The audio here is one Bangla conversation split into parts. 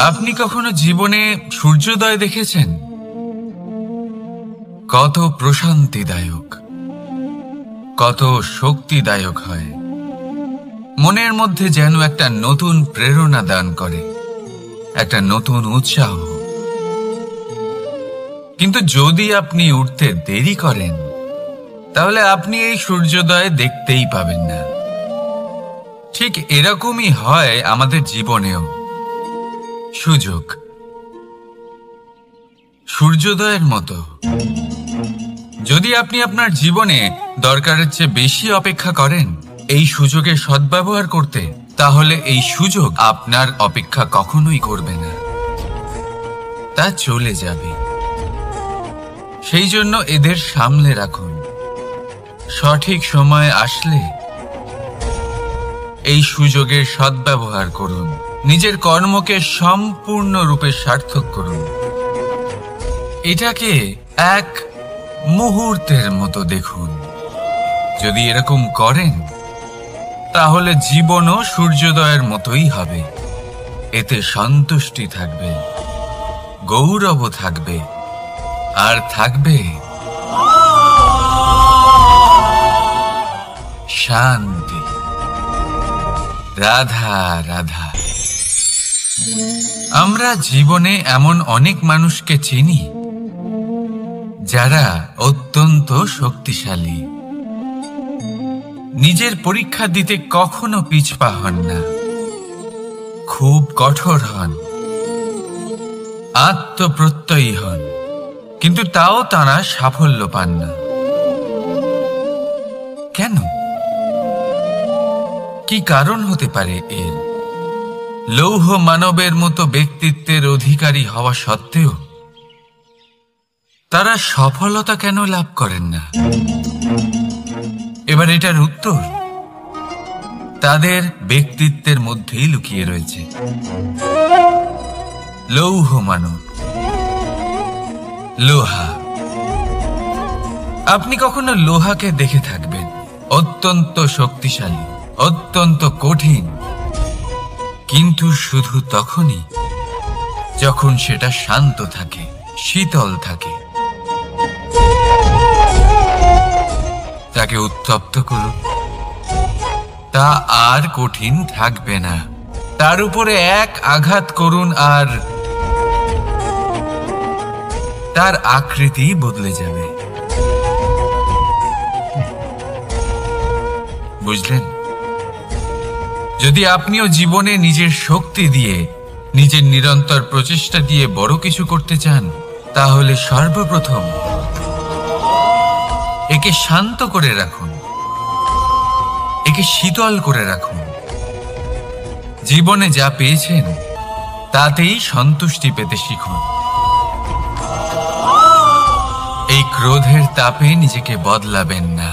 আপনি কখনো জীবনে সূর্যোদয় দেখেছেন? কত প্রশান্তিদায়ক, কত শক্তিদায়ক হয়। মনের মধ্যে যেন একটা নতুন প্রেরণা দান করে, একটা নতুন উৎসাহ। কিন্তু যদি আপনি উঠতে দেরি করেন, তাহলে আপনি এই সূর্যোদয় দেখতেই পাবেন না। ঠিক এরকমই হয় আমাদের জীবনেও। সুযোগ সূর্যোদয়ের মতো। যদি আপনি আপনার জীবনে দরকারের চেয়ে বেশি অপেক্ষা করেন এই সুযোগের সদ্ব্যবহার করতে, তাহলে এই সুযোগ আপনার অপেক্ষা কখনোই করবে না, তা চলে যাবে। সেই জন্য এদের সামলে রাখুন। সঠিক সময় আসলে এই সুযোগের সদ্ব্যবহার করুন। নিজের কর্মকে সম্পূর্ণরূপে সার্থক করুন। এটাকে এক মুহূর্তের মতো দেখুন। যদি এরকম করেন, তাহলে জীবনও সূর্যোদয়ের মতোই হবে। এতে সন্তুষ্টি থাকবে, গৌরব থাকবে, আর থাকবে শান্তি। রাধা রাধা। আমরা জীবনে এমন অনেক মানুষকে চিনি যারা অত্যন্ত শক্তিশালী, নিজের পরীক্ষা দিতে কখনো পিছপা হন না, খুব কঠোর হন, আত্মপ্রত্যয়ী হন, কিন্তু তাও তারা সাফল্য পান না। কেন? কি কারণ হতে পারে এর? লৌহ মানবের মতো ব্যক্তিত্বের অধিকারী হওয়া সত্ত্বেও তারা সফলতা কেন লাভ করেন না? এবার এটার উত্তর তাদের ব্যক্তিত্বের মধ্যেই লুকিয়ে রয়েছে। লৌহ মানব, লোহা। আপনি কখনো লোহাকে দেখে থাকবেন, অত্যন্ত শক্তিশালী, অত্যন্ত কঠিন, কিন্তু শুধু তখনই যখন সেটা শান্ত থাকে, শীতল থাকে। তাকে উত্তপ্ত করুন, তা আর কঠিন থাকবে না। তার উপরে এক আঘাত করুন আর তার আকৃতি বদলে যাবে। বুঝলেন? যদি আপনিও জীবনে নিজের শক্তি দিয়ে, নিজের নিরন্তর প্রচেষ্টা দিয়ে বড় কিছু করতে চান, তাহলে সর্বপ্রথম একে শান্ত করে রাখুন, একে শীতল করে রাখুন। জীবনে যা পেয়েছেন তাতেই সন্তুষ্টি পেতে শিখুন। এই ক্রোধের তাপে নিজেকে বদলাবেন না।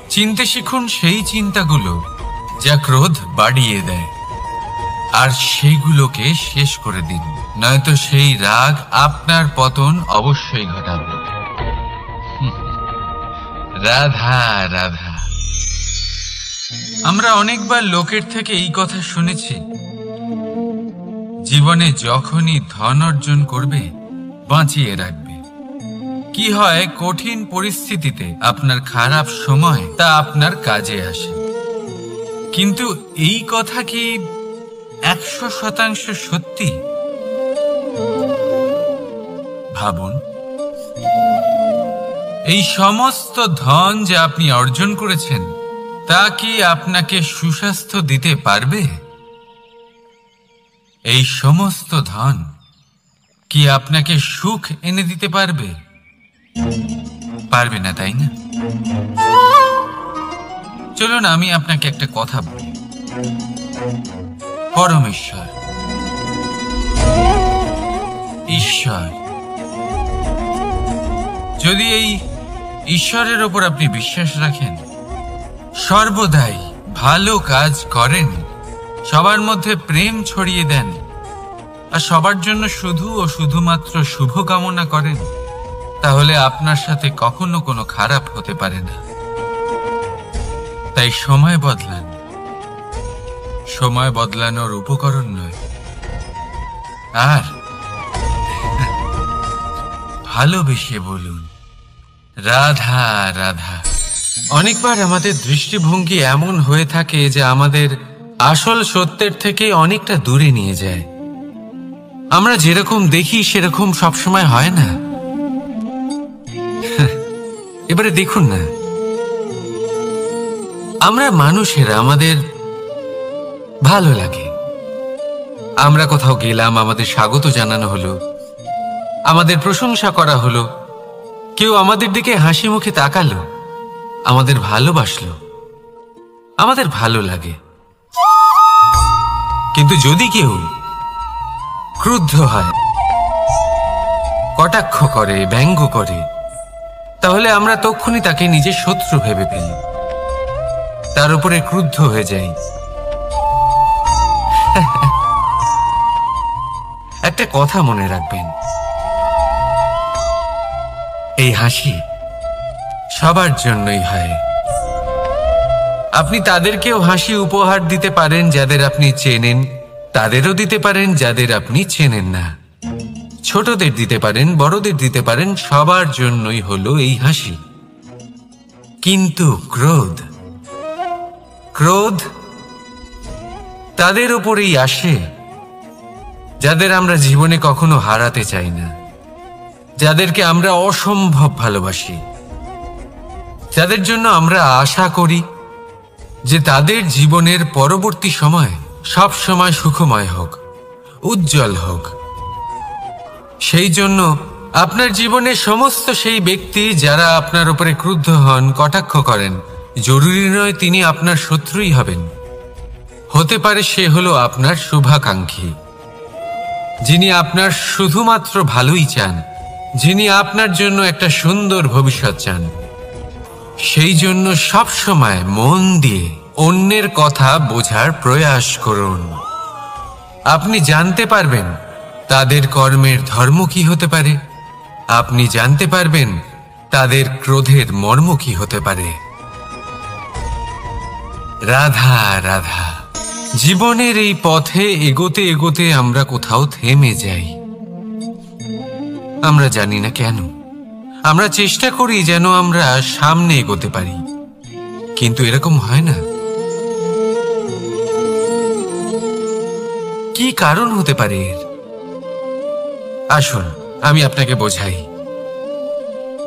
চিনতে শিখুন সেই চিন্তাগুলো যা ক্রোধ বাড়িয়ে দেয়, আর সেইগুলোকে শেষ করে দিন, নয়তো সেই রাগ আপনার পতন অবশ্যই ঘটাবে। রাধা রাধা। আমরা অনেকবার লোকের থেকে এই কথা শুনেছি, জীবনে যখনই ধন অর্জন করবে বাঁচিয়ে রাখবে। কি হয়, কঠিন পরিস্থিতিতে আপনার খারাপ সময় তা আপনার কাজে আসে। কিন্তু এই কথা কি 100% সত্যি? ভাবুন, এই সমস্ত ধন যা আপনি অর্জন করেছেন তা কি আপনাকে সুস্বাস্থ্য দিতে পারবে? এই সমস্ত ধন কি আপনাকে সুখ এনে দিতে পারবে? পারবে না, তাই না? চলুন আমি আপনাকে একটা কথা বলি। পরমেশ্বর, ঈশ্বর, যদি এই ঈশ্বরের ওপর আপনি বিশ্বাস রাখেন, সর্বদাই ভালো কাজ করেন, সবার মধ্যে প্রেম ছড়িয়ে দেন, আর সবার জন্য শুধু ও শুধুমাত্র শুভ কামনা করেন, তাহলে আপনার সাথে কখনো কোনো খারাপ হতে পারে না। তাই সময় বদলান, সময় বদলানোর উপকরণ নয়, আর ভালোবেসে বলুন, রাধা রাধা। অনেকবার আমাদের দৃষ্টিভঙ্গি এমন হয়ে থাকে যে আমাদের আসল সত্যের থেকে অনেকটা দূরে নিয়ে যায়। আমরা যেরকম দেখি সেরকম সবসময় হয় না। এবারে দেখুন না, আমরা মানুষেরা, আমাদের ভালো লাগে। আমরা কোথাও গেলাম, আমাদের স্বাগত জানানো হলো, আমাদের প্রশংসা করা হলো, কেউ আমাদের দিকে হাসি মুখে তাকালো, আমাদের ভালোবাসলো, আমাদের ভালো লাগে। কিন্তু যদি কেউ ক্রুদ্ধ হয়, কটাক্ষ করে, ব্যঙ্গ করে, তাহলে আমরা তক্ষুনি তাকে নিজের শত্রু ভেবে ফেলি, তার উপরে ক্রুদ্ধ হয়ে যাই। একটা কথা মনে রাখবেন, এই হাসি সবার জন্যই হয়। আপনি তাদেরকেও হাসি উপহার দিতে পারেন যাদের আপনি চেনেন, তাদেরও দিতে পারেন যাদের আপনি চেনেন না। ছোটদের দিতে পারেন, বড়দের দিতে পারেন, সবার জন্যই হলো এই হাসি। কিন্তু ক্রোধ, ক্রোধ তাদের উপরেই আসে যাদের আমরা জীবনে কখনো হারাতে চাই না, যাদেরকে আমরা অসম্ভব ভালোবাসি, যাদের জন্য আমরা আশা করি যে তাদের জীবনের পরবর্তী সময় সব সময় সুখময় হোক, উজ্জ্বল হোক। সেই জন্য আপনার জীবনের সমস্ত সেই ব্যক্তি যারা আপনার উপরে ক্রুদ্ধ হন, কটাক্ষ করেন, জরুরি নয় তিনি আপনার শত্রুই হবেন। হতে পারে সে হলো আপনার শুভাকাঙ্ক্ষী, যিনি আপনার শুধুমাত্র ভালোই চান, যিনি আপনার জন্য একটা সুন্দর ভবিষ্যৎ চান। সেই জন্য সব সময় মন দিয়ে অন্যের কথা বোঝার প্রয়াস করুন। আপনি জানতে পারবেন তাদের কর্মের ধর্ম কি হতে পারে, আপনি জানতে পারবেন তাদের ক্রোধের মর্ম কি হতে পারে। রাধা রাধা। জীবনের এই পথে এগোতে এগোতে আমরা কোথাও থেমে যাই, আমরা জানি না কেন। আমরা চেষ্টা করি যেন আমরা সামনে এগোতে পারি, কিন্তু এরকম হয় না। কি কারণ হতে পারে এর? আসুন আমি আপনাকে বোঝাই।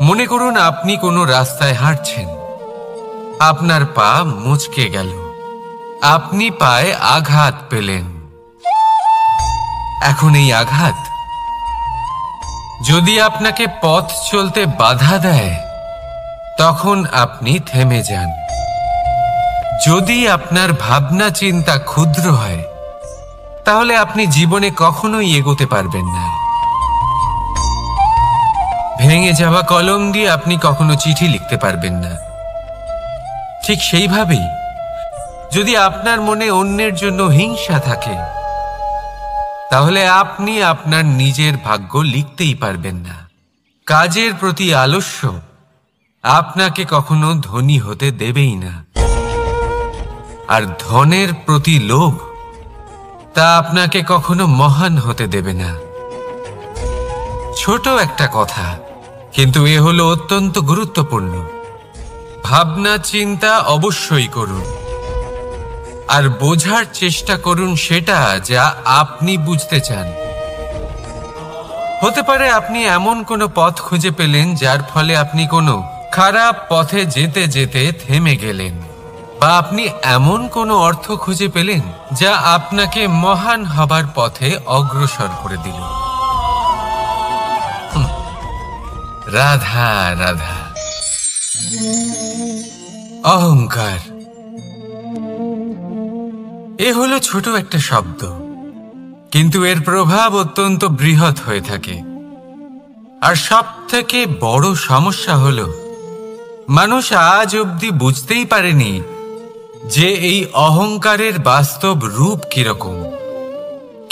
মনে করুন আপনি কোনো রাস্তায় হাঁটছেন, আপনার পা মুচকে গেল, আপনি পায়ে আঘাত পেলেন। এখন এই আঘাত যদি আপনাকে পথ চলতে বাধা দেয়, তখন আপনি থেমে যান। যদি আপনার ভাবনা চিন্তা ক্ষুদ্র হয়, তাহলে আপনি জীবনে কখনোই এগোতে পারবেন না। ভেঙে যাওয়া কলম দিয়ে আপনি কখনো চিঠি লিখতে পারবেন না। ঠিক সেইভাবেই যদি আপনার মনে অন্যের জন্য হিংসা থাকে, তাহলে আপনি আপনার নিজের ভাগ্য লিখতেই পারবেন না। কাজের প্রতি আলস্য আপনাকে কখনো ধনী হতে দেবেই না, আর ধনের প্রতি লোভ তা আপনাকে কখনো মহান হতে দেবে না। ছোট একটা কথা, কিন্তু এ হলো অত্যন্ত গুরুত্বপূর্ণ। ভাবনা চিন্তা অবশ্যই করুন, আর বোঝার চেষ্টা করুন সেটা যা আপনি বুঝতে চান। হতে পারে আপনি এমন কোনো পথ খুঁজে পেলেন যার ফলে আপনি কোনো খারাপ পথে যেতে যেতে থেমে গেলেন, বা আপনি এমন কোনো অর্থ খুঁজে পেলেন যা আপনাকে মহান হবার পথে অগ্রসর করে দিল। রাধা রাধা। অহংকার এ হলো ছোট একটা শব্দ, কিন্তু এর প্রভাব অত্যন্ত বৃহৎ হয়ে থাকে। আর সব থেকে বড় সমস্যা হলো মানুষ আজ অবধি বুঝতেই পারেনি যে এই অহংকারের বাস্তব রূপ কিরকম।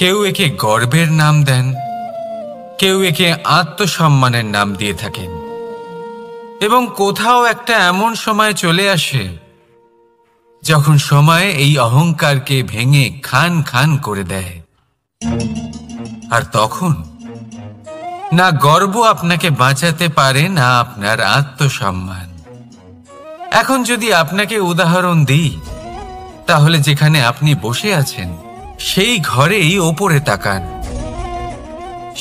কেউ একে গর্বের নাম দেন, কেউ একে আত্মসম্মানের নাম দিয়ে থাকেন, এবং কোথাও একটা এমন সময় চলে আসে যখন সময় এই অহংকারকে ভেঙে খান খান করে দেয়। আর তখন না গর্ব আপনাকে বাঁচাতে পারে, না আপনার আত্মসম্মান। এখন যদি আপনাকে উদাহরণ দিই, তাহলে যেখানে আপনি বসে আছেন সেই ঘরেই ওপরে তাকান,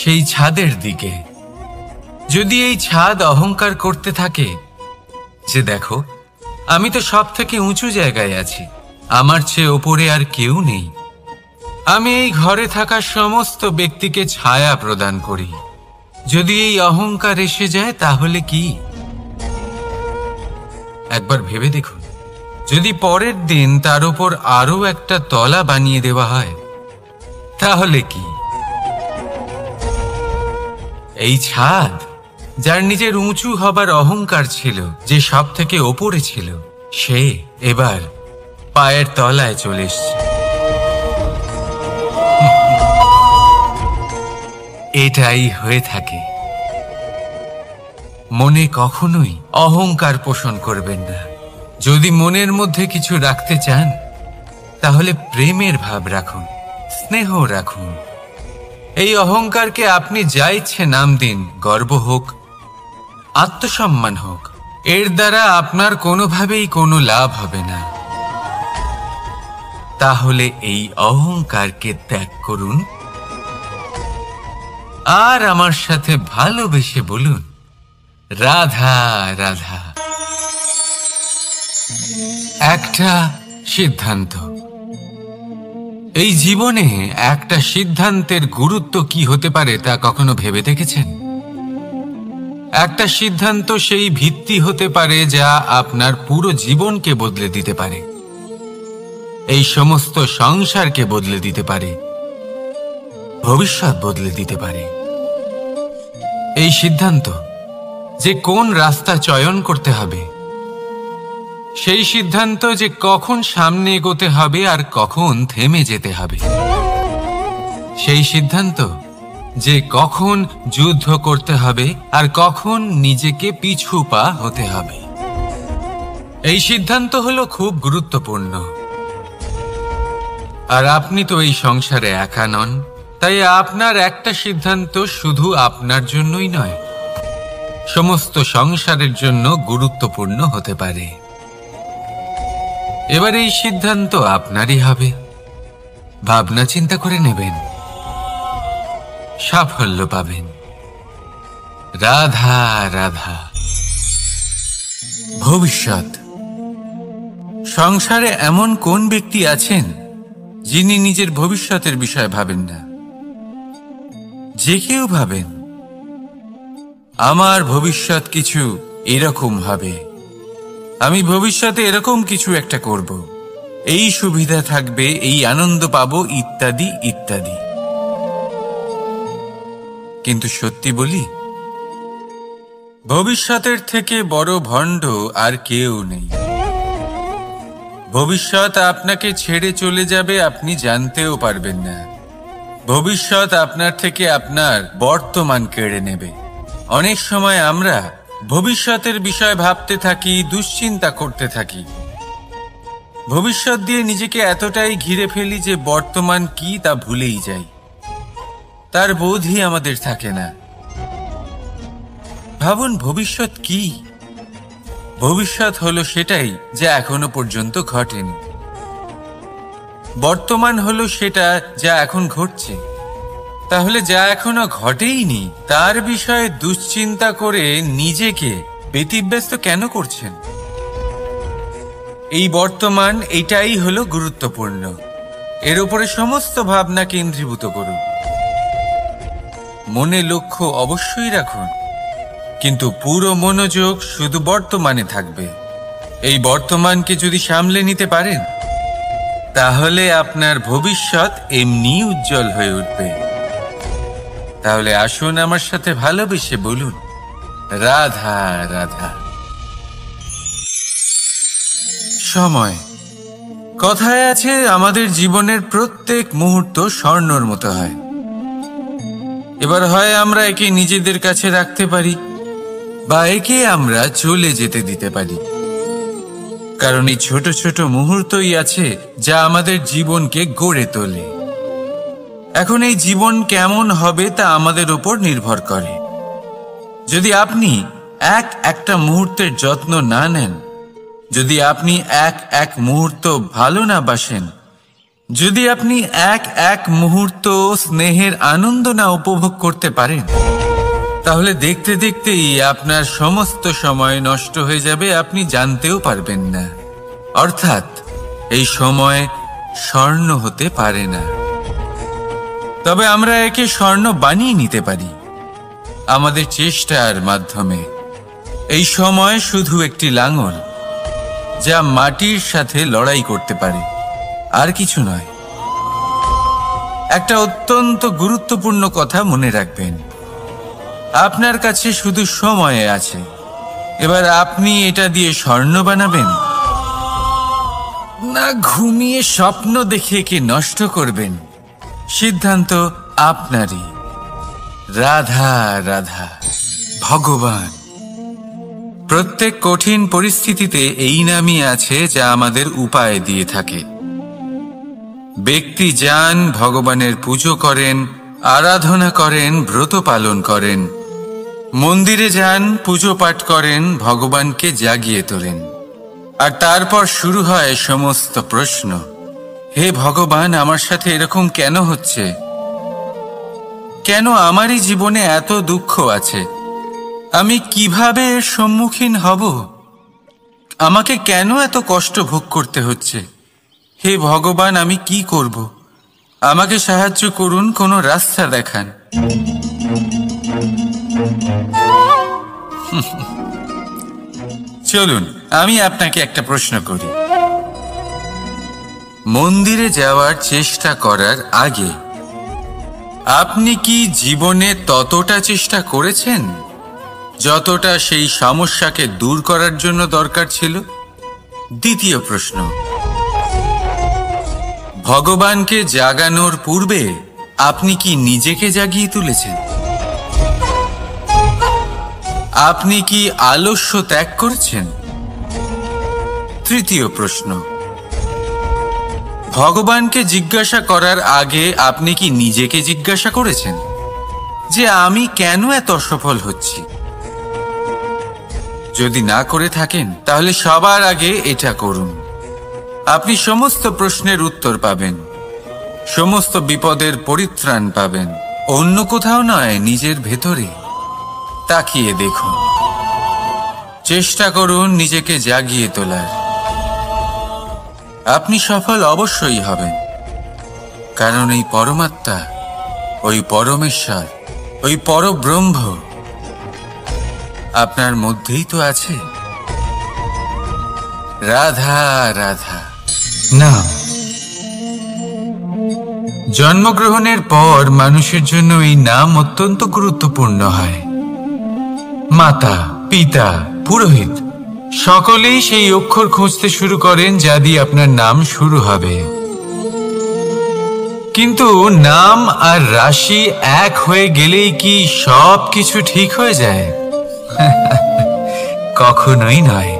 সেই ছাদের দিকে। যদি এই ছাদ অহংকার করতে থাকে যে দেখো, আমি তো সব থেকে উঁচু জায়গায় আছি, আমার চেয়ে ওপরে আর কেউ নেই, আমি এই ঘরে থাকা সমস্ত ব্যক্তিকে ছায়া প্রদান করি, যদি এই অহংকার এসে যায় তাহলে কি? একবার ভেবে দেখুন, যদি পরের দিন তার উপর আরো একটা তলা বানিয়ে দেওয়া হয় তাহলে কি? এই ছাদ, যার নিজের উঁচু হবার অহংকার ছিল, যে সব থেকে ওপরে ছিল, সে এবার পায়ের তলায় চলে এসছে। এটাই হয়ে থাকে। মনে কখনোই অহংকার পোষণ করবেন না। যদি মনের মধ্যে কিছু রাখতে চান তাহলে প্রেমের ভাব রাখুন, স্নেহ রাখুন। এই অহংকারকে আপনি যা ইচ্ছে নাম দিন, গর্ব হোক, আত্মসম্মান হোক, এর দ্বারা আপনার কোনোভাবেই কোনো লাভ হবে না। তাহলে এই অহংকারকে ত্যাগ করুন আর আমার সাথে ভালোবেসে বলুন, রাধা রাধা। একটা সিদ্ধান্ত। এই জীবনে একটা সিদ্ধান্তের গুরুত্ব কি হতে পারে তা কখনো ভেবে দেখেছেন? একটা সিদ্ধান্ত সেই ভিত্তি হতে পারে যা আপনার পুরো জীবনকে বদলে দিতে পারে, এই সমস্ত সংসারকে বদলে দিতে পারে, ভবিষ্যৎ বদলে দিতে পারে। এই সিদ্ধান্ত যে কোন রাস্তা চয়ন করতে হবে, সেই সিদ্ধান্ত যে কখন সামনে এগোতে হবে আর কখন থেমে যেতে হবে, সেই সিদ্ধান্ত যে কখন যুদ্ধ করতে হবে আর কখন নিজেকে পিছু পা হতে হবে। এই সিদ্ধান্ত হলো খুব গুরুত্বপূর্ণ। আর আপনি তো এই সংসারে একা নন, তাই আপনার একটা সিদ্ধান্ত শুধু আপনার জন্যই নয়, সমস্ত সংসারের জন্য গুরুত্বপূর্ণ হতে পারে। এবার এই সিদ্ধান্ত আপনারই হবে। ভাবনা চিন্তা করে নেবেন, সাফল্য পাবেন। রাধা রাধা। ভবিষ্যৎ। সংসারে এমন কোন ব্যক্তি আছেন যিনি নিজের ভবিষ্যতের বিষয়ে ভাবেন না? যে কেউ ভাবেন আমার ভবিষ্যৎ কিছু এরকম হবে, আমি ভবিষ্যতে এরকম কিছু একটা করব, এই সুবিধা থাকবে, এই আনন্দ পাবো, ইত্যাদি ইত্যাদি। কিন্তু সত্যি বলি, ভবিষ্যতের থেকে বড় ভণ্ড আর কেউ নেই। ভবিষ্যৎ আপনাকে ছেড়ে চলে যাবে, আপনি জানতেও পারবেন না। ভবিষ্যৎ আপনার থেকে আপনার বর্তমান কেড়ে নেবে। অনেক সময় আমরা ভবিষ্যতের বিষয় ভাবতে থাকি, দুশ্চিন্তা করতে থাকি, ভবিষ্যৎ দিয়ে নিজেকে এতটাই ঘিরে ফেলি যে বর্তমান কি তা ভুলেই যাই, তার বোধই আমাদের থাকে না। ভাবুন, ভবিষ্যৎ কি? ভবিষ্যৎ হলো সেটাই যা এখনো পর্যন্ত ঘটেনি। বর্তমান হলো সেটা যা এখন ঘটছে। তাহলে যা এখনো ঘটেইনি তার বিষয়ে দুশ্চিন্তা করে নিজেকে ব্যতিব্যস্ত কেন করছেন? এই বর্তমান, এটাই হলো গুরুত্বপূর্ণ। এর উপরে সমস্ত ভাবনা কেন্দ্রীভূত করুন। মনে লক্ষ্য অবশ্যই রাখুন, কিন্তু পুরো মনোযোগ শুধু বর্তমানে থাকবে। এই বর্তমানকে যদি সামলে নিতে পারেন তাহলে আপনার ভবিষ্যৎ এমনি উজ্জ্বল হয়ে উঠবে। তাহলে আসুন আমার সাথে ভালোবেসে বলুন, রাধা রাধা। সময়। কথায় আছে, আমাদের জীবনের প্রত্যেক মুহূর্ত স্বর্ণর মতো হয়। এবার হয় আমরা একে নিজেদের কাছে রাখতে পারি বা একে আমরা চলে যেতে দিতে পারি, কারণ এই ছোট ছোট মুহূর্তই আছে যা আমাদের জীবনকে গড়ে তোলে। এখন এই জীবন কেমন হবে তা আমাদের উপর নির্ভর করে। যদি আপনি একটা মুহূর্তের যত্ন না নেন, যদি আপনি এক মুহূর্ত ভালো না বাসেন, যদি আপনি এক মুহূর্ত স্নেহের আনন্দ না উপভোগ করতে পারেন, তাহলে দেখতে দেখতেই আপনার সমস্ত সময় নষ্ট হয়ে যাবে, আপনি জানতেও পারবেন না। অর্থাৎ এই সময় স্বর্ণ হতে পারে না। তবে আমরা একে স্বর্ণ বানিয়ে নিতে পারি আমাদের চেষ্টার মাধ্যমে। এই সময় শুধু একটি লাঙল, যা মাটির সাথে লড়াই করতে পারে, আর কিছু নয়। একটা অত্যন্ত গুরুত্বপূর্ণ কথা মনে রাখবেন, আপনার কাছে শুধু সময় আছে। এবার আপনি এটা দিয়ে স্বর্ণ বানাবেন, না ঘুমিয়ে স্বপ্ন দেখে একে নষ্ট করবেন, সিদ্ধান্ত আপনারই। রাধা রাধা। ভগবান। প্রত্যেক কঠিন পরিস্থিতিতে এই নামই আছে যা আমাদের উপায় দিয়ে থাকে। ব্যক্তি যান, ভগবানের পুজো করেন, আরাধনা করেন, ব্রত পালন করেন, মন্দিরে যান, পুজো পাঠ করেন, ভগবানকে জাগিয়ে তোলেন। আর তারপর শুরু হয় সমস্ত প্রশ্ন। হে ভগবান, আমার সাথে এরকম কেন হচ্ছে? কেন আমারই জীবনে এত দুঃখ আছে? আমি কিভাবে এর সম্মুখীন হব? আমাকে কেন এত কষ্ট ভোগ করতে হচ্ছে? হে ভগবান, আমি কি করব? আমাকে সাহায্য করুন, কোনো রাস্তা দেখান। চলুন আমি আপনাকে একটা প্রশ্ন করি। মন্দিরে যাওয়ার চেষ্টা করার আগে আপনি কি জীবনে ততটা চেষ্টা করেছেন যতটা সেই সমস্যাকে দূর করার জন্য দরকার ছিল? দ্বিতীয় প্রশ্ন, ভগবানকে জাগানোর পূর্বে আপনি কি নিজেকে জাগিয়ে তুলেছেন? আপনি কি আলস্য ত্যাগ করেছেন? তৃতীয় প্রশ্ন, ভগবানকে জিজ্ঞাসা করার আগে আপনি কি নিজেকে জিজ্ঞাসা করেছেন যে আমি কেন এত অসফল হচ্ছি? যদি না করে থাকেন তাহলে সবার আগে এটা করুন। আপনি সমস্ত প্রশ্নের উত্তর পাবেন, সমস্ত বিপদের পরিত্রাণ পাবেন। অন্য কোথাও নয়, নিজের ভেতরে তাকিয়ে দেখুন। চেষ্টা করুন নিজেকে জাগিয়ে তোলার। আপনি সফল অবশ্যই হবেন, কারণ এই পরমাত্মা, ওই পরমেশ্বর, ওই পরব্রহ্ম আপনার মধ্যেই তো আছে। রাধা রাধা। না, জন্মগ্রহণের পর মানুষের জন্য এই নাম অত্যন্ত গুরুত্বপূর্ণ হয়। মাতা, পিতা, পুরোহিত সকলেই সেই অক্ষর খুঁজতে শুরু করেন যা দিয়ে আপনার নাম শুরু হবে। কিন্তু নাম আর রাশি এক হয়ে গেলেই কি সব কিছু ঠিক হয়ে যায়? কখনোই নয়,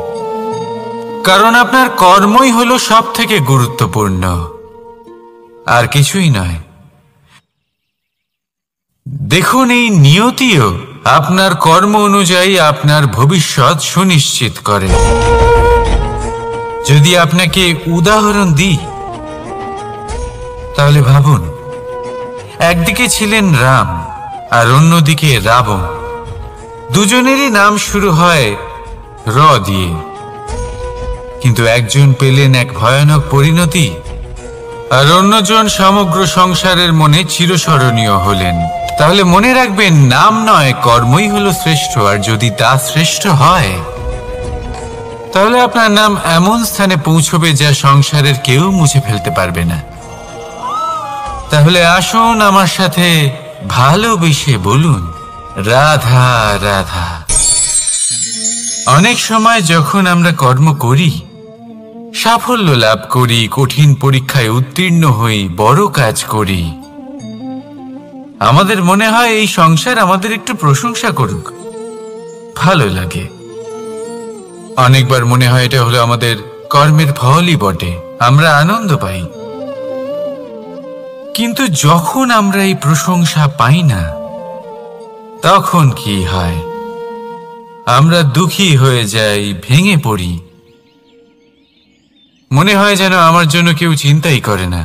কারণ আপনার কর্মই হলো সব থেকে গুরুত্বপূর্ণ, আর কিছুই নয়। দেখুন, এই নিয়তিও আপনার কর্ম অনুযায়ী আপনার ভবিষ্যৎ সুনিশ্চিত করে। যদি আপনাকে উদাহরণ দিই তাহলে ভাবুন, একদিকে ছিলেন রাম আর অন্যদিকে রাবণ। দুজনেরই নাম শুরু হয় র দিয়ে, কিন্তু একজন পেলেন এক ভয়ানক পরিণতি আর অন্যজন সমগ্র সংসারের মনে চিরস্মরণীয় হলেন। তাহলে মনে রাখবেন, নাম নয়, কর্মই হলো শ্রেষ্ঠ। আর যদি তা শ্রেষ্ঠ হয় তাহলে আপনার নাম এমন স্থানে পৌঁছবে যা সংসারের কেউ মুছে ফেলতে পারবে না। তাহলে আসুন আমার সাথে ভালোবেসে বলুন, রাধা রাধা। অনেক সময় যখন আমরা কর্ম করি, সাফল্য লাভ করি, কঠিন পরীক্ষায় উত্তীর্ণ হই, বড় কাজ করি, আমাদের মনে হয় এই সংসার আমাদের একটু প্রশংসা করুক, ভালো লাগে। অনেকবার মনে হয় এটা হলো আমাদের কর্মের ফলই বটে, আমরা আনন্দ পাই। কিন্তু যখন আমরা এই প্রশংসা পাই না, তখন কি হয়? আমরা দুঃখী হয়ে যাই, ভেঙে পড়ি। মনে হয় যেন আমার জন্য কেউ চিন্তাই করে না।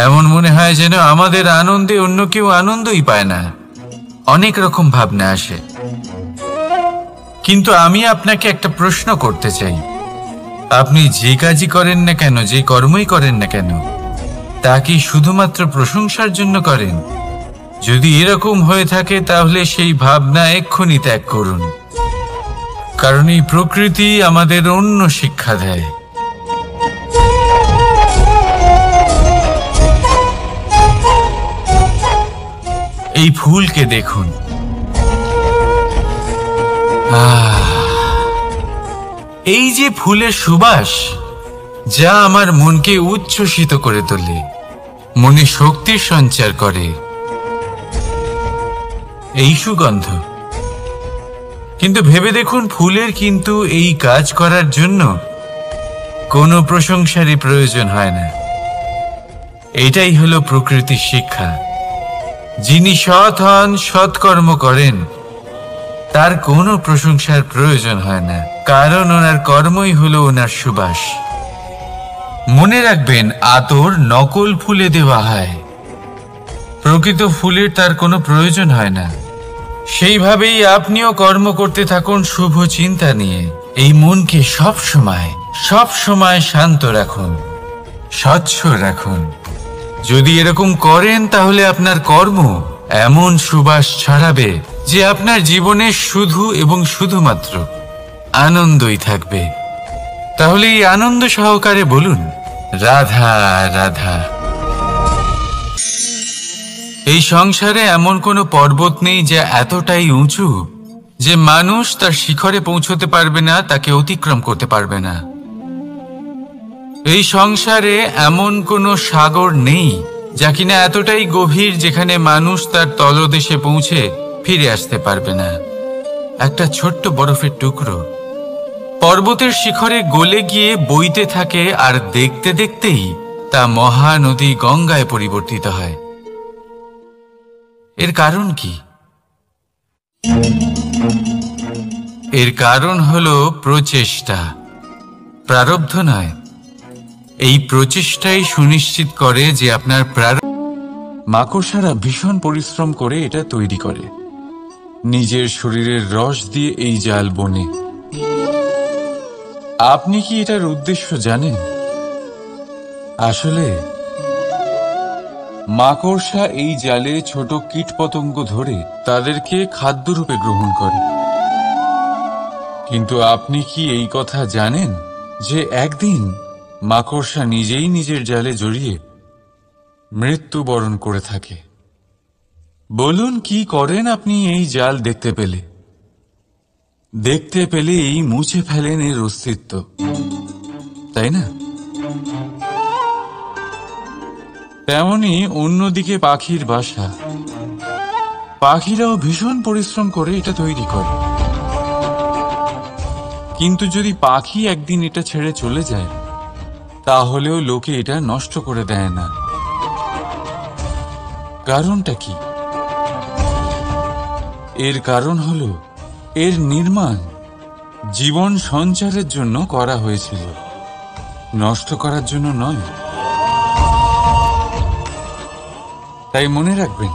এমন মনে হয় যেন আমাদের আনন্দে অন্য কেউ আনন্দই পায় না। অনেক রকম ভাবনা আসে। কিন্তু আমি আপনাকে একটা প্রশ্ন করতে চাই। আপনি যে কাজই করেন না কেন, যে কর্মই করেন না কেন, তা কি শুধুমাত্র প্রশংসার জন্য করেন? যদি এরকম হয়ে থাকে তাহলে সেই ভাবনা এক্ষুনি ত্যাগ করুন। কারণ এই প্রকৃতি আমাদের অন্য শিক্ষা দেয়। এই ফুলকে দেখুন। এই যে ফুলের সুবাস, যা আমার মনকে উচ্ছ্বসিত করে তোলে, মনে শক্তির সঞ্চার করে, এই সুগন্ধ। কিন্তু ভেবে দেখুন, ফুলের কিন্তু এই কাজ করার জন্য কোনো প্রশংসারই প্রয়োজন হয় না। এটাই হলো প্রকৃতির শিক্ষা। যিনি সৎ হন, সৎকর্ম করেন, তার কোনো প্রশংসার প্রয়োজন হয় না, কারণ ওনার কর্মই হলো ওনার সুবাস। মনে রাখবেন, আতর নকল ফুলে দেওয়া হয়, প্রকৃত ফুলের তার কোনো প্রয়োজন হয় না। সেইভাবেই আপনিও কর্ম করতে থাকুন শুভ চিন্তা নিয়ে। এই মনকে সব সময় শান্ত রাখুন, স্বচ্ছ রাখুন। যদি এরকম করেন তাহলে আপনার কর্ম এমন সুবাস ছড়াবে যে আপনার জীবনে শুধু এবং শুধুমাত্র আনন্দই থাকবে। তাহলে এই আনন্দ সহকারে বলুন, রাধা রাধা। এই সংসারে এমন কোনো পর্বত নেই যা এতটাই উঁচু যে মানুষ তার শিখরে পৌঁছতে পারবে না, তাকে অতিক্রম করতে পারবে না। এই সংসারে এমন কোনো সাগর নেই যা কিনা এতটাই গভীর যেখানে মানুষ তার তলদেশে পৌঁছে ফিরে আসতে পারবে না। একটা ছোট্ট বরফের টুকরো পর্বতের শিখরে গলে গিয়ে বইতে থাকে, আর দেখতে দেখতেই তা মহানদী গঙ্গায় পরিবর্তিত হয়। এর কারণ কি? এর কারণ হলো প্রচেষ্টা, প্রারব্ধ নয়। এই প্রচেষ্টাই সুনিশ্চিত করে যে আপনার মাকড়সারা ভীষণ পরিশ্রম করে এটা তৈরি করে, নিজের শরীরের রস দিয়ে এই জাল বনে। আপনি কি এটার উদ্দেশ্য জানেন? আসলে মাকড়সা এই জালে ছোট কীটপতঙ্গ ধরে তাদেরকে খাদ্যরূপে গ্রহণ করে। কিন্তু আপনি কি এই কথা জানেন যে একদিন মাকড়সা নিজেই নিজের জালে জড়িয়ে মৃত্যুবরণ করে থাকে? বলুন, কি করেন আপনি এই জাল দেখতে পেলে? দেখতে পেলেই মুছে ফেলেন এর অস্তিত্ব, তাই না? তেমনি অন্যদিকে পাখির বাসা, পাখিরাও ভীষণ পরিশ্রম করে এটা তৈরি করে। কিন্তু যদি পাখি একদিন এটা ছেড়ে চলে যায়, তাহলেও লোকে এটা নষ্ট করে দেয় না। কারণটা কি? এর কারণ হলো এর নির্মাণ জীবন সঞ্চারের জন্য করা হয়েছিল, নষ্ট করার জন্য নয়। তাই মনে রাখবেন,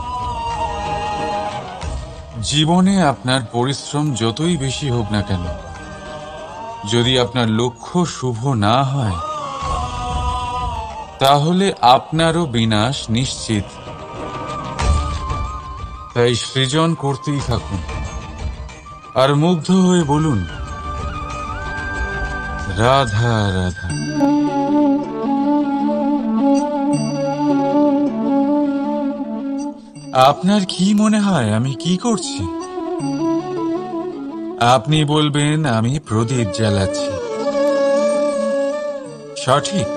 জীবনে আপনার পরিশ্রম যতই বেশি হোক না কেন, যদি আপনার লক্ষ্য শুভ না হয়, তাহলে আপনারও বিনাশ নিশ্চিত। তাই সৃজন করতেই থাকুন, আর মুগ্ধ হয়ে বলুন, রাধা রাধা। আপনার কি মনে হয় আমি কি করছি? আপনি বলবেন, আমি প্রদীপ জ্বালাচ্ছি। সঠিক।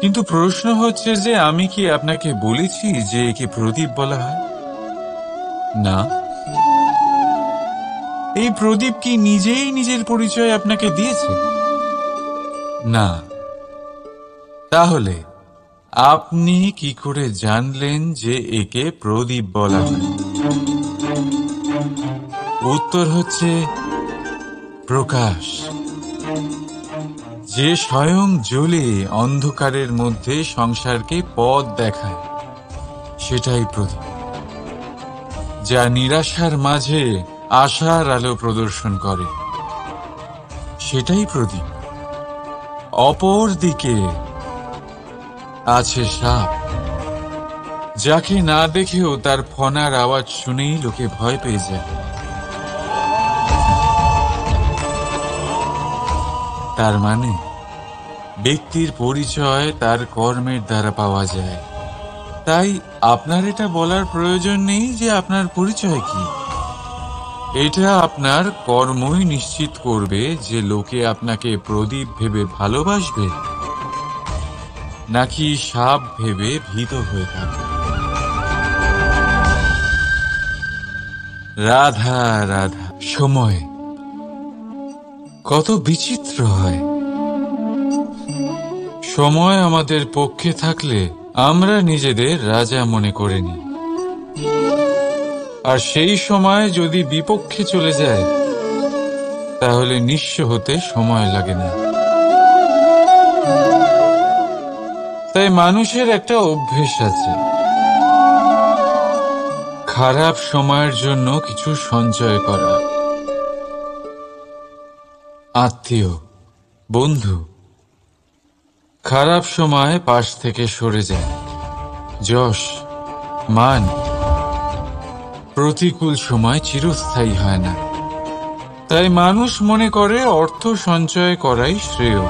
কিন্তু প্রশ্ন হচ্ছে যে আমি কি আপনাকে বলেছি যে একে প্রদীপ বলা হয়? না। এই প্রদীপ কি নিজেই নিজের পরিচয় আপনাকে দিয়েছে? না। তাহলে আপনি কি করে জানলেন যে একে প্রদীপ বলা হয়? উত্তর হচ্ছে প্রকাশ, যে স্বয়ং জ্বলে অন্ধকারের মধ্যে সংসারকে পথ দেখায়, সেটাই প্রদীপ। যা নিরাশার মাঝে আশার আলো প্রদর্শন করে, সেটাই প্রদীপ। অপর দিকে আছে সাপ, যাকে না দেখেও তার ফনার আওয়াজ শুনেই লোকে ভয় পেয়ে যায়। তার মানে ব্যক্তির পরিচয় তার কর্মের দ্বারা পাওয়া যায়। তাই আপনার এটা বলার প্রয়োজন নেই যে আপনার পরিচয় কি। এটা আপনার কর্মই নিশ্চিত করবে যে লোকে আপনাকে প্রদীপ ভেবে ভালোবাসবে নাকি সাপ ভেবে ভীত হয়ে থাকবে। রাধা রাধা। সময় কত বিচিত্র হয়। সময় আমাদের পক্ষে থাকলে আমরা নিজেদের রাজা মনে করে নিই, আর সেই সময় যদি বিপক্ষে চলে যায় তাহলে নিঃস্ব হতে সময় লাগে না। তাই মানুষের একটা অভ্যেস আছে, খারাপ সময়ের জন্য কিছু সঞ্চয় করা। আত্মীয়, বন্ধু খারাপ সময় পাশ থেকে সরে যায়। যশ, মান প্রতিকূল সময় চিরস্থায়ী হয় না। তাই মানুষ মনে করে অর্থ সঞ্চয় করাই শ্রেয়।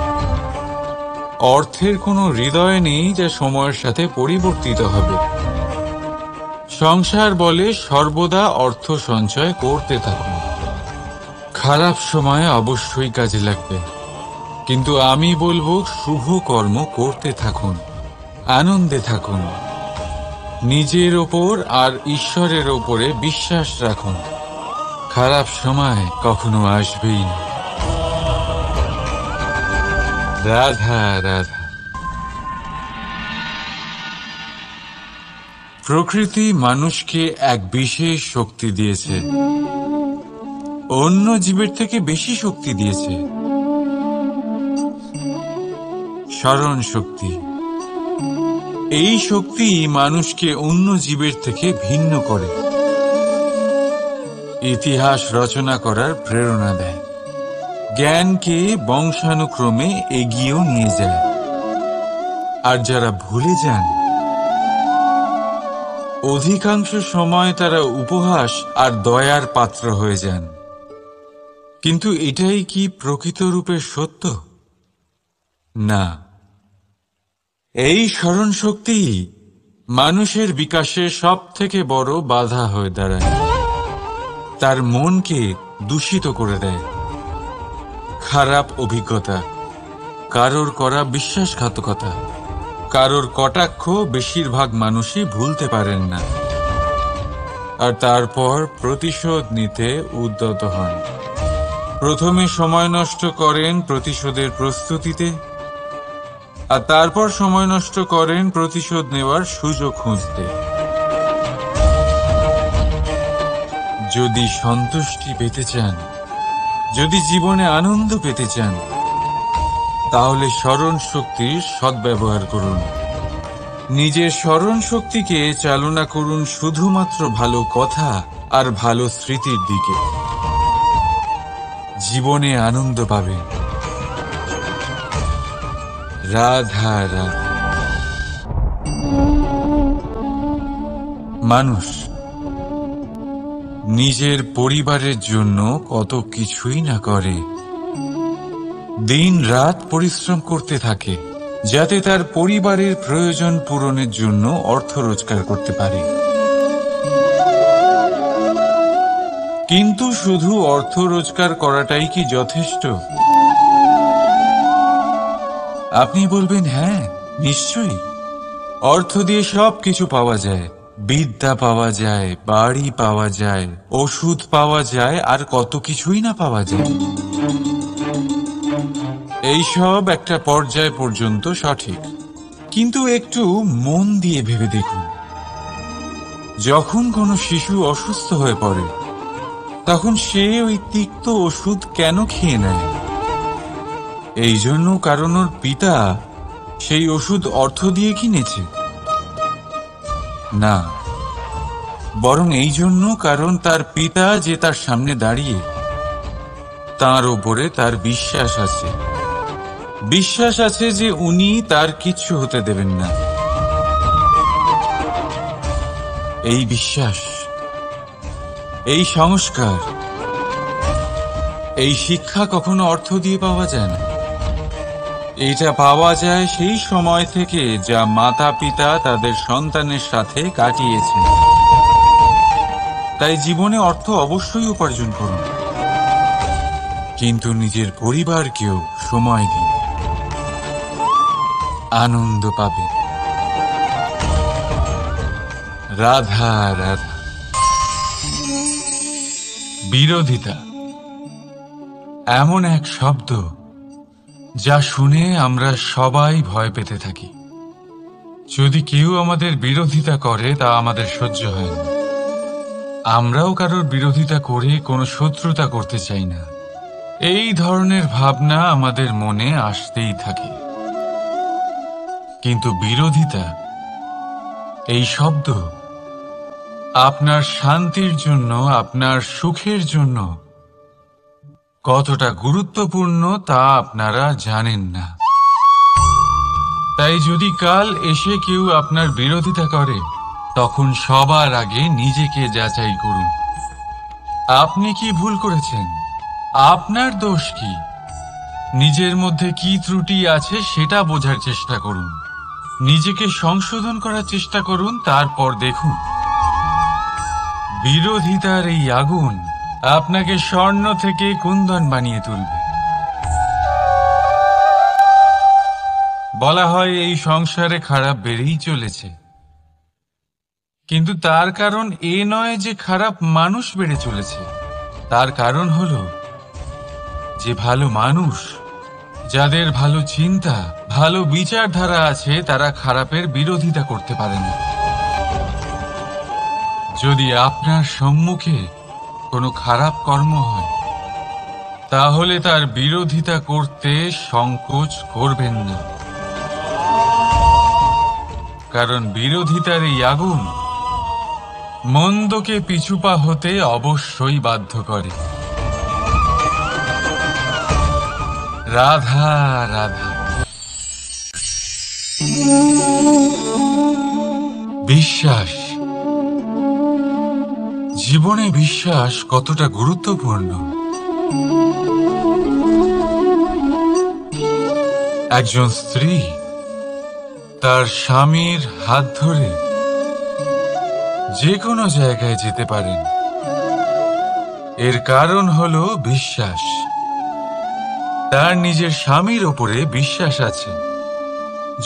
অর্থের কোনো হৃদয় নেই যা সময়ের সাথে পরিবর্তিত হবে। সংসার বলে সর্বদা অর্থ সঞ্চয় করতে থাকুন। খারাপ সময় অবশ্যই কাজে লাগবে, কিন্তু আমি বলবো শুভ কর্ম করতে থাকুন, আনন্দে থাকুন, নিজের ওপর আর ঈশ্বরের ওপরে বিশ্বাস রাখুন। খারাপ সময় কখনো আসবেই না। রাধা রাধা। প্রকৃতি মানুষকে এক বিশেষ শক্তি দিয়েছে, অন্য জীবের থেকে বেশি শক্তি দিয়েছে। স্মরণ শক্তি। এই শক্তি মানুষকে অন্য জীবের থেকে ভিন্ন করে, ইতিহাস রচনা করার প্রেরণা দেয়, জ্ঞানকে বংশানুক্রমে এগিয়েও নিয়ে যায়। আর যারা ভুলে যান, অধিকাংশ সময় তারা উপহাস আর দয়ার পাত্র হয়ে যান। কিন্তু এটাই কি প্রকৃত রূপে সত্য? না। এই স্মরণ শক্তি মানুষের বিকাশের সব থেকে বড় বাধা হয়ে দাঁড়ায়। তার মনকে দূষিত করে দেয়। খারাপ অভিজ্ঞতা, কারোর করা বিশ্বাসঘাতকতা, কারোর কটাক্ষ বেশিরভাগ মানুষই ভুলতে পারেন না, আর তারপর প্রতিশোধ নিতে উদ্যত হন। প্রথমে সময় নষ্ট করেন প্রতিশোধের প্রস্তুতিতে, আর তারপর সময় নষ্ট করেন প্রতিশোধ নেওয়ার সুযোগ খুঁজতে। যদি সন্তুষ্টি পেতে চান, যদি জীবনে আনন্দ পেতে চান, তাহলে স্মরণ শক্তির সদ্ব্যবহার করুন। নিজের স্মরণ শক্তিকে চালনা করুন শুধুমাত্র ভালো কথা আর ভালো স্মৃতির দিকে। জীবনে আনন্দ পাবেন। রাধা রাধা। মানুষ নিজের পরিবারের জন্য কত কিছুই না করে, দিন রাত পরিশ্রম করতে থাকে যাতে তার পরিবারের প্রয়োজন পূরণের জন্য অর্থ রোজগার করতে পারে। কিন্তু শুধু অর্থ রোজগার করাটাই কি যথেষ্ট? আপনি বলবেন, হ্যাঁ নিশ্চয়ই, অর্থ দিয়ে সব কিছু পাওয়া যায়, বিদ্যা পাওয়া যায়, বাড়ি পাওয়া যায়, ওষুধ পাওয়া যায়, আর কত কিছুই না পাওয়া যায়। এইসব একটা পর্যায় পর্যন্ত সঠিক, কিন্তু একটু মন দিয়ে ভেবে দেখুন, যখন কোনো শিশু অসুস্থ হয়ে পড়ে তখন সে ওই তিক্ত ওষুধ কেন খেয়ে নেয়? এই জন্য কারণ ওর পিতা সেই ওষুধ অর্থ দিয়ে কিনেছে? না, বরং এই জন্য কারণ তার পিতা যে তার সামনে দাঁড়িয়ে, তার ওপরে তার বিশ্বাস আছে। বিশ্বাস আছে যে উনি তার কিচ্ছু হতে দেবেন না। এই বিশ্বাস, এই সংস্কার, এই শিক্ষা কখনো অর্থ দিয়ে পাওয়া যায় না। এটা পাওয়া যায় সেই সময় থেকে যা মাতা পিতা তাদের সন্তানের সাথে কাটিয়েছেন। তাই জীবনে অর্থ অবশ্যই উপার্জন করুন, কিন্তু নিজের পরিবারকেও সময় দিন, আনন্দ পাবেন। রাধা রাধা। বিরোধিতা এমন এক শব্দ যা শুনে আমরা সবাই ভয় পেতে থাকি। যদি কেউ আমাদের বিরোধিতা করে তা আমাদের সহ্য হয় না। আমরাও কারোর বিরোধিতা করে কোনো শত্রুতা করতে চাই না। এই ধরনের ভাবনা আমাদের মনে আসতেই থাকে। কিন্তু বিরোধিতা এই শব্দ আপনার শান্তির জন্য, আপনার সুখের জন্য কতটা গুরুত্বপূর্ণ তা আপনারা জানেন না। তাই যদি কাল এসে কেউ আপনার বিরোধিতা করে, তখন সবার আগে নিজেকে যাচাই করুন। আপনি কি ভুল করেছেন? আপনার দোষ কি? নিজের মধ্যে কি ত্রুটি আছে সেটা বোঝার চেষ্টা করুন। নিজেকে সংশোধন করার চেষ্টা করুন, তারপর দেখুন বিরোধিতার এই আগুন আপনাকে স্বর্ণ থেকে কুন্দন বানিয়ে তুলবে। বলা হয় এই সংসারে খারাপ বেড়েই চলেছে, কিন্তু তার কারণ এ নয় যে খারাপ মানুষ বেড়ে চলেছে। তার কারণ হলো যে ভালো মানুষ, যাদের ভালো চিন্তা, ভালো বিচারধারা আছে, তারা খারাপের বিরোধিতা করতে পারে না। যদি আপনার সম্মুখে কোনো খারাপ কর্ম হয়, তাহলে তার বিরোধিতা করতে সংকোচ করবেন না, কারণ বিরোধিতার এই আগুন মন্দকে পিছুপা হতে অবশ্যই বাধ্য করে। রাধা রাধা। বিশ্বাস, জীবনে বিশ্বাস কতটা গুরুত্বপূর্ণ। একজন স্ত্রী তার স্বামীর হাত ধরে যে কোনো জায়গায় যেতে পারেন, এর কারণ হলো বিশ্বাস। তার নিজের স্বামীর ওপরে বিশ্বাস আছে।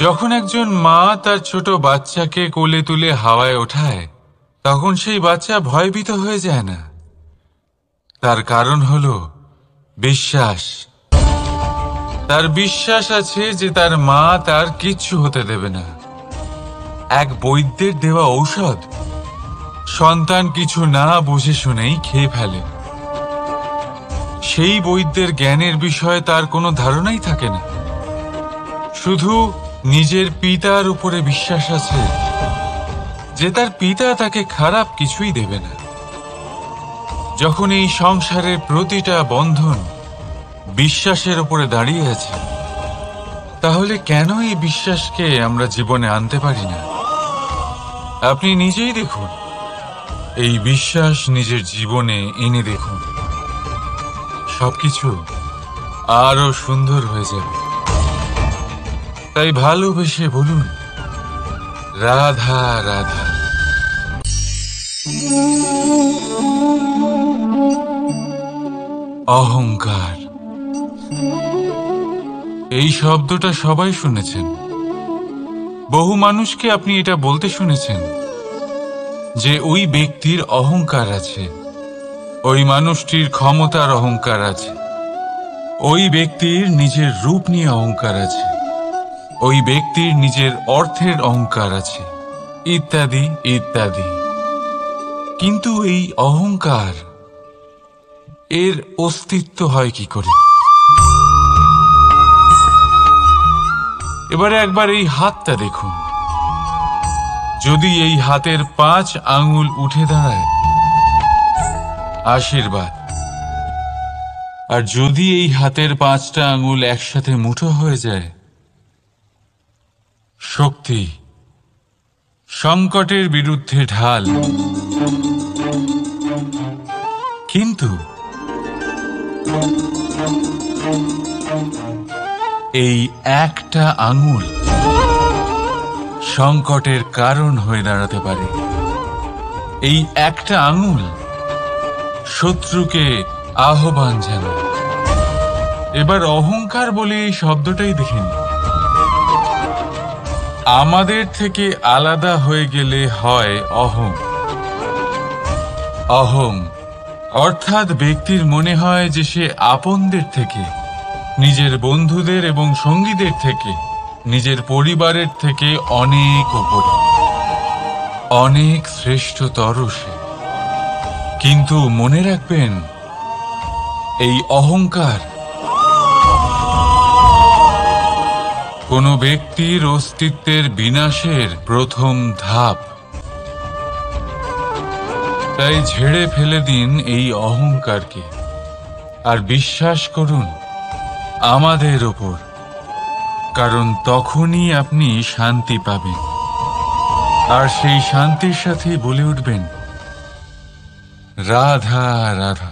যখন একজন মা তার ছোট বাচ্চাকে কোলে তুলে হাওয়ায় ওঠায়, তখন সেই বাচ্চা ভয়ভীত হয়ে যায় না। তার কারণ হলো বিশ্বাস। তার বিশ্বাস আছে যে তার মা তার কিচ্ছু হতে দেবে না। এক বৈদ্যের দেওয়া ঔষধ সন্তান কিছু না বুঝে শুনেই খেয়ে ফেলে। সেই বৈদ্যের জ্ঞানের বিষয়ে তার কোনো ধারণাই থাকে না। শুধু নিজের পিতার উপরে বিশ্বাস আছে যে তার পিতা তাকে খারাপ কিছুই দেবে না। যখন এই সংসারের প্রতিটা বন্ধন বিশ্বাসের উপরে দাঁড়িয়ে আছে, তাহলে কেন এই বিশ্বাসকে আমরা জীবনে আনতে পারি না? আপনি নিজেই দেখুন, এই বিশ্বাস নিজের জীবনে এনে দেখুন, সবকিছু আরো সুন্দর হয়ে যাবে। তাই ভালোবেসে বলুন, রাধা রাধা। অহংকার, এই শব্দটা সবাই শুনেছেন। বহু মানুষকে আপনি এটা বলতে শুনেছেন যে ওই ব্যক্তির অহংকার আছে, ওই মানুষটির ক্ষমতার অহংকার আছে, ওই ব্যক্তির নিজের রূপ নিয়ে অহংকার আছে। ওই ব্যক্তির নিজের অর্থের অহংকার আছে, ইত্যাদি ইত্যাদি। কিন্তু এই অহংকার, এর অস্তিত্ব হয় কি করে? এবারে একবার এই হাতটা দেখুন। যদি এই হাতের 5 আঙুল উঠে দাঁড়ায়, আশীর্বাদ। আর যদি এই হাতের 5টা আঙুল একসাথে মুঠো হয়ে যায়, শক্তি, সংকটের বিরুদ্ধে ঢাল। কিন্তু এই একটা আঙুল সংকটের কারণ হয়ে দাঁড়াতে পারে। এই একটা আঙুল শত্রুকে আহ্বান জানায়। এবার অহংকার বলে এই শব্দটাই দেখেন। আমাদের থেকে আলাদা হয়ে গেলে হয় অহং। অহং অর্থাৎ ব্যক্তির মনে হয় যে সে আপনদের থেকে, নিজের বন্ধুদের এবং সঙ্গীদের থেকে, নিজের পরিবারের থেকে অনেক উপরে, অনেক শ্রেষ্ঠতর সে। কিন্তু মনে রাখবেন, এই অহংকার কোনো ব্যক্তির অস্তিত্বের বিনাশের প্রথম ধাপ। তাই ঝেড়ে ফেলে দিন এই অহংকারকে, আর বিশ্বাস করুন আমাদের ওপর, কারণ তখনই আপনি শান্তি পাবেন। আর সেই শান্তির সাথেই বলে উঠবেন, রাধা রাধা।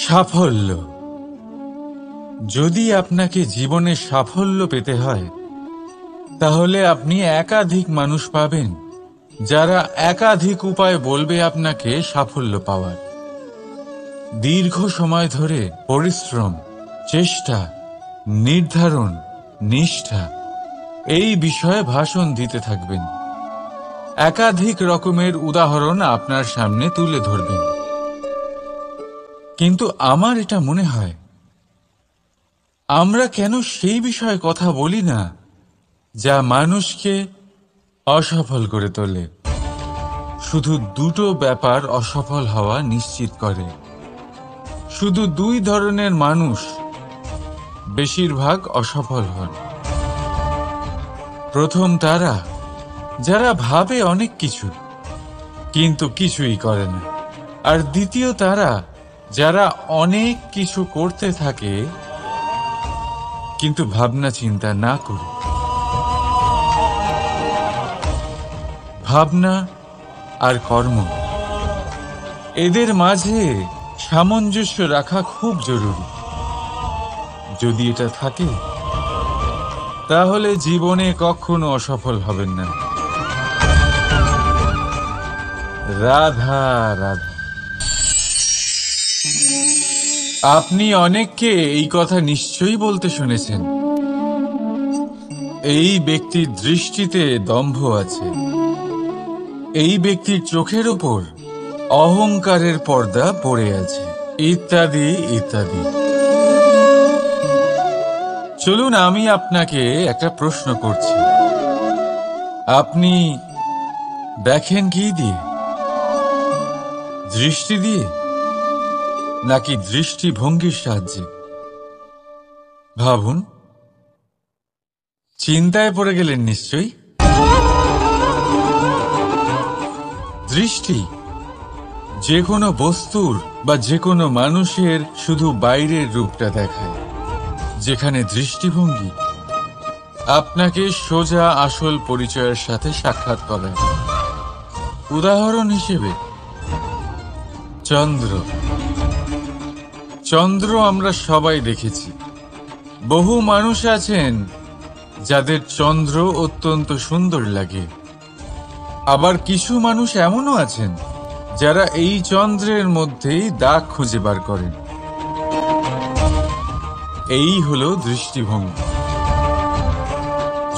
সাফল্য। যদি আপনাকে জীবনে সাফল্য পেতে হয়, তাহলে আপনি একাধিক মানুষ পাবেন যারা একাধিক উপায় বলবে আপনাকে সাফল্য পাওয়ার। দীর্ঘ সময় ধরে পরিশ্রম, চেষ্টা, নির্ধারণ, নিষ্ঠা এই বিষয়ে ভাষণ দিতে থাকবেন। একাধিক রকমের উদাহরণ আপনার সামনে তুলে ধরবেন। কিন্তু আমার এটা মনে হয়, আমরা কেন সেই বিষয়ে কথা বলি না যা মানুষকে অসফল করে তোলে? শুধু দুটো ব্যাপার অসফল হওয়া নিশ্চিত করে। শুধু 2 ধরনের মানুষ বেশিরভাগ অসফল হন। প্রথম তারা যারা ভাবে অনেক কিছু কিন্তু কিছুই করে না। আর দ্বিতীয় তারা যারা অনেক কিছু করতে থাকে কিন্তু ভাবনা চিন্তা না করে। ভাবনা আর কর্ম, এদের মাঝে সামঞ্জস্য রাখা খুব জরুরি। যদি এটা থাকে, তাহলে জীবনে কখনো অসফল হবেন না। রাধা রাধা। আপনি অনেককে এই কথা নিশ্চয়ই বলতে শুনেছেন, এই ব্যক্তির দৃষ্টিতে দম্ভ আছে, এই ব্যক্তির চোখের ওপর অহংকারের পর্দা পড়ে আছে, ইত্যাদি ইত্যাদি। চলুন আমি আপনাকে একটা প্রশ্ন করছি। আপনি দেখেন কি দিয়ে? দৃষ্টি দিয়ে নাকি দৃষ্টিভঙ্গির সাহায্যে? ভাবুন। চিন্তায় পড়ে গেলেন নিশ্চয়ই। দৃষ্টি যে কোনো বস্তুর বা যে কোনো মানুষের শুধু বাইরের রূপটা দেখায়, যেখানে দৃষ্টিভঙ্গি আপনাকে সোজা আসল পরিচয়ের সাথে সাক্ষাৎ করায়। উদাহরণ হিসেবে চন্দ্র। চন্দ্র আমরা সবাই দেখেছি। বহু মানুষ আছেন যাদের চন্দ্র অত্যন্ত সুন্দর লাগে, আবার কিছু মানুষ এমনও আছেন যারা এই চন্দ্রের মধ্যেই দাগ খুঁজে বার করেন। এই হলো দৃষ্টিভঙ্গি।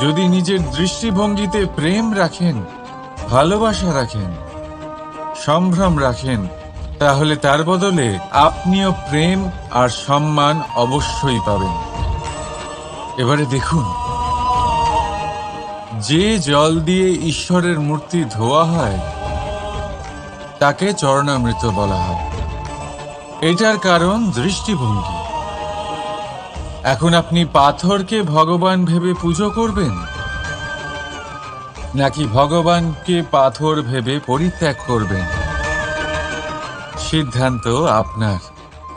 যদি নিজের দৃষ্টিভঙ্গিতে প্রেম রাখেন, ভালোবাসা রাখেন, সম্ভ্রম রাখেন, তাহলে তার বদলে আপনিও প্রেম আর সম্মান অবশ্যই পাবেন। এবারে দেখুন, যে জল দিয়ে ঈশ্বরের মূর্তি ধোয়া হয় তাকে চরণামৃত বলা হয়। এটার কারণ দৃষ্টিভঙ্গি। এখন আপনি পাথরকে ভগবান ভেবে পুজো করবেন, নাকি ভগবানকে পাথর ভেবে পরিত্যাগ করবেন? সিদ্ধান্ত আপনার,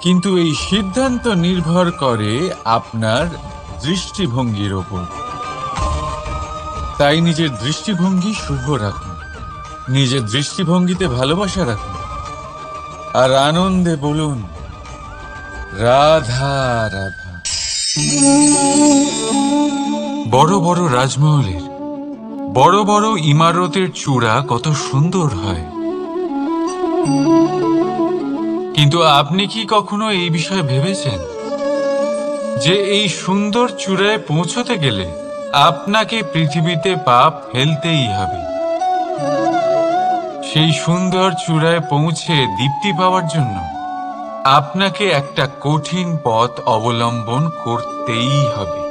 কিন্তু এই সিদ্ধান্ত নির্ভর করে আপনার দৃষ্টিভঙ্গির ওপর। তাই নিজের দৃষ্টিভঙ্গি শুভ রাখুন, নিজের দৃষ্টিভঙ্গিতে ভালোবাসা রাখুন, আর আনন্দে বলুন রাধা রাধা। বড় বড় রাজমহলের বড় বড় ইমারতের চূড়া কত সুন্দর হয়, কিন্তু আপনি কি কখনো এই বিষয়ে ভেবেছেন যে এই সুন্দর চূড়ায় পৌঁছতে গেলে আপনাকে পৃথিবীতে পা ফেলতেই হবে? সেই সুন্দর চূড়ায় পৌঁছে দীপ্তি পাওয়ার জন্য আপনাকে একটা কঠিন পথ অবলম্বন করতেই হবে।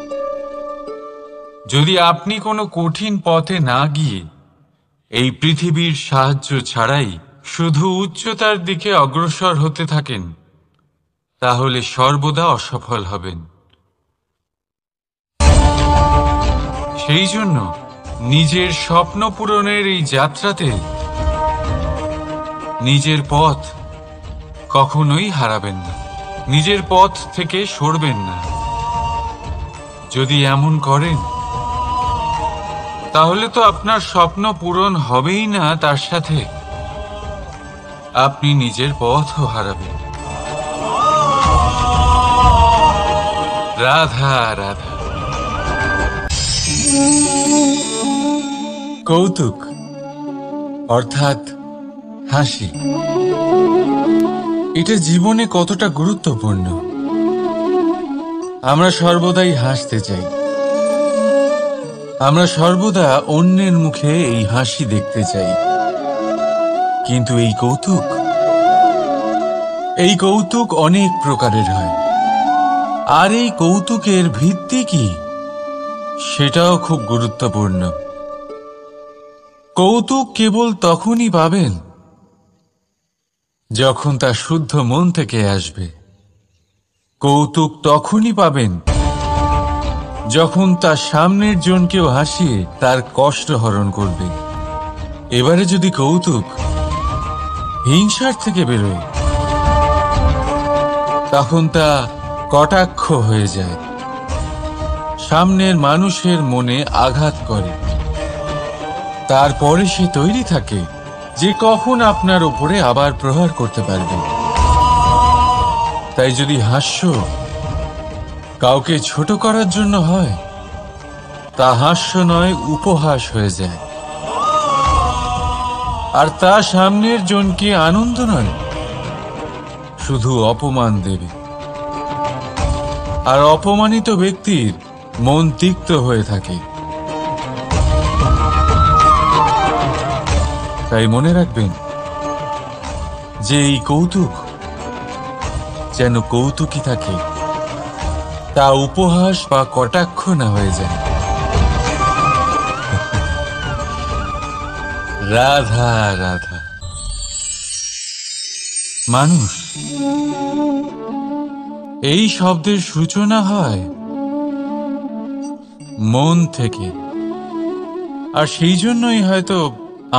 যদি আপনি কোনো কঠিন পথে না গিয়ে এই পৃথিবীর সাহায্য ছাড়াই শুধু উচ্চতার দিকে অগ্রসর হতে থাকেন, তাহলে সর্বদা অসফল হবেন। সেই জন্য নিজের স্বপ্ন পূরণের এই যাত্রাতে নিজের পথ কখনোই হারাবেন না, নিজের পথ থেকে সরবেন না। যদি এমন করেন, তাহলে তো আপনার স্বপ্ন পূরণ হবেই না, তার সাথে আপনি নিজের পথও হারাবেন। রাধা রাধা। কৌতুক অর্থাৎ হাসি, এটা জীবনে কতটা গুরুত্বপূর্ণ। আমরা সর্বদাই হাসতে চাই, আমরা সর্বদা অন্যের মুখে এই হাসি দেখতে চাই। কিন্তু এই কৌতুক অনেক প্রকারের হয়, আর এই কৌতুকের ভিত্তি কি সেটাও খুব গুরুত্বপূর্ণ। কৌতুক কেবল তখনই পাবেন যখন তা শুদ্ধ মন থেকে আসবে। কৌতুক তখনই পাবেন যখন তার সামনের জনকেও হাসিয়ে তার কষ্ট হরণ করবে। এবারে যদি কৌতুক হিংসার থেকে বেরোয়, তখন তা কটাক্ষ হয়ে যায়, সামনের মানুষের মনে আঘাত করে। তারপরে সে তৈরি থাকে যে কখন আপনার উপরে আবার প্রহার করতে পারবে। তাই যদি হাস্য কাউকে ছোট করার জন্য হয়, তা হাস্য নয়, উপহাস হয়ে যায়। আর তা সামনের জনকে আনন্দ নয়, শুধু অপমান দেবে। আর অপমানিত ব্যক্তির মন তিক্ত হয়ে থাকে। তাই মনে রাখবেন যে এই কৌতুক যেন কৌতুকই থাকে, তা উপহাস বা কটাক্ষ না হয়ে যায়। রাধা রাধা। মানুষ এই শব্দের সূচনা হয় মন থেকে, আর সেই জন্যই হয়তো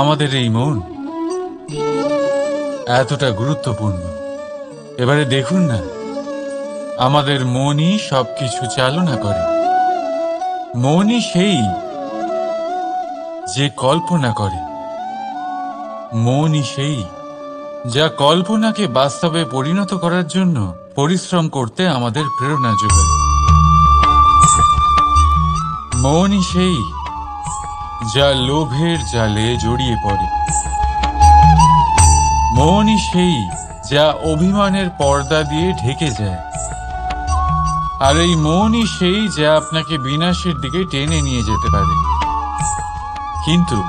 আমাদের এই মন এতটা গুরুত্বপূর্ণ। এবারে দেখুন না, আমাদের মনই সবকিছু চালনা করে। মনই সেই যে কল্পনা করে, মনই সেই যা কল্পনাকে বাস্তবে পরিণত করার জন্য পরিশ্রম করতে আমাদের প্রেরণা যোগায়। মনই সেই যা লোভের জালে জড়িয়ে পড়ে। মনই সেই যা অভিমানের পর্দা দিয়ে ঢেকে যায়। আর এই মনই সেই যা আপনাকে বিনাশের দিকে টেনে নিয়ে যেতে পারে। কিন্তু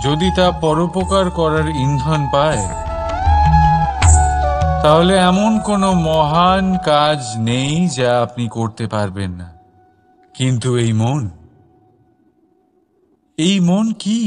যদি তা পরোপকার করার ইন্ধন পায়, তাহলে এমন কোনো মহান কাজ নেই যা আপনি করতে পারবেন না। কিন্তু এই মন কি?